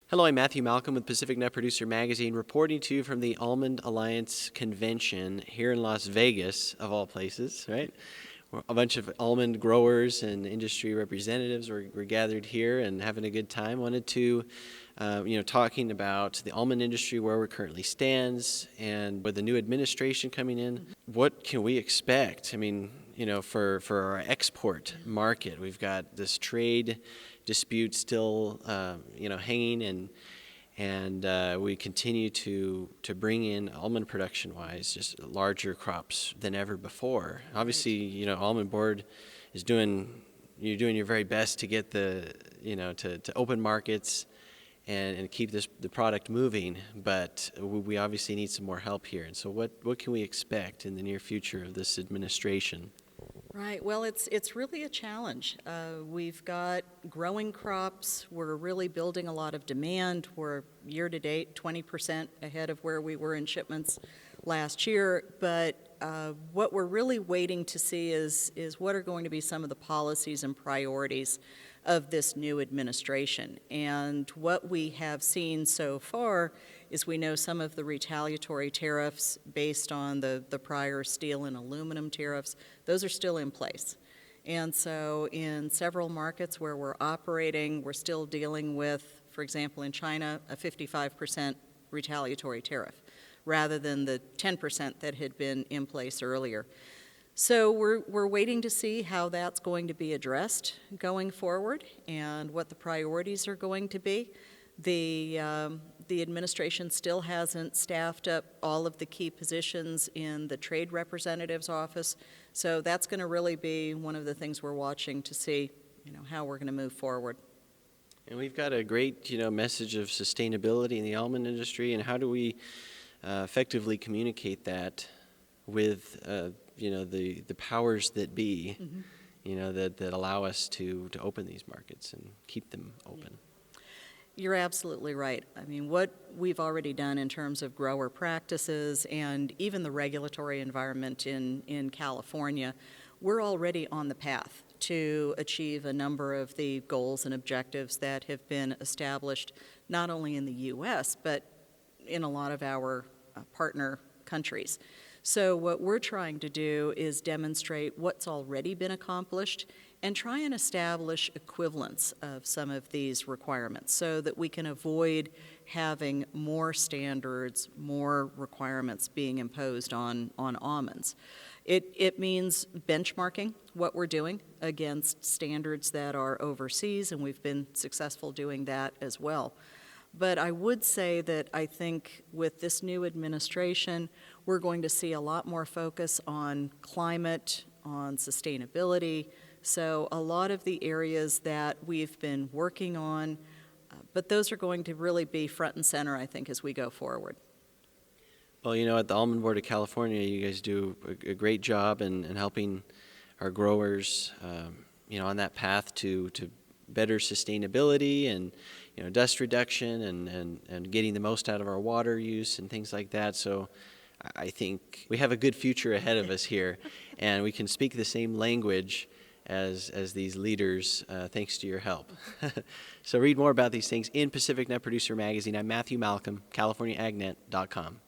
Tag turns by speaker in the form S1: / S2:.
S1: Hello, I'm Matthew Malcolm with Pacific Nut Producer Magazine, reporting to you from the Almond Alliance Convention here in Las Vegas, of all places, right? A bunch of almond growers and industry representatives were gathered here and having a good time. Wanted to, talking about the almond industry, where it currently stands, and with the new administration coming in, what can we expect? I mean, for our export market, we've got this trade dispute still, hanging, and we continue to bring in almond production-wise just larger crops than ever before. Obviously, Almond Board is doing your very best to get to open markets and keep the product moving, but we obviously need some more help here. And so what can we expect in the near future of this administration?
S2: Right. Well, it's really a challenge. We've got growing crops. We're really building a lot of demand. We're year-to-date 20% ahead of where we were in shipments last year. But what we're really waiting to see is what are going to be some of the policies and priorities of this new administration. And what we have seen so far is we know some of the retaliatory tariffs based on the prior steel and aluminum tariffs, those are still in place. And so in several markets where we're operating, we're still dealing with, for example, in China, a 55% retaliatory tariff, rather than the 10% that had been in place earlier. So we're waiting to see how that's going to be addressed going forward and what the priorities are going to be. The administration still hasn't staffed up all of the key positions in the trade representative's office, so that's going to really be one of the things we're watching to see, how we're going to move forward.
S1: And we've got a great, message of sustainability in the almond industry, and how do we effectively communicate that with the powers that be, that allow us to open these markets and keep them open.
S2: You're absolutely right. I mean, what we've already done in terms of grower practices and even the regulatory environment in California, we're already on the path to achieve a number of the goals and objectives that have been established not only in the U.S., but in a lot of our partner countries. So what we're trying to do is demonstrate what's already been accomplished and try and establish equivalence of some of these requirements so that we can avoid having more standards, more requirements being imposed on almonds. It means benchmarking what we're doing against standards that are overseas, and we've been successful doing that as well. But I would say that I think with this new administration, we're going to see a lot more focus on climate, on sustainability. So a lot of the areas that we've been working on, but those are going to really be front and center, I think, as we go forward.
S1: Well, at the Almond Board of California, you guys do a great job in helping our growers, on that path to better sustainability and dust reduction and getting the most out of our water use and things like that. So I think we have a good future ahead of us here, and we can speak the same language as these leaders, thanks to your help. So read more about these things in Pacific Nut Producer Magazine. I'm Matthew Malcolm, CaliforniaAgNet.com.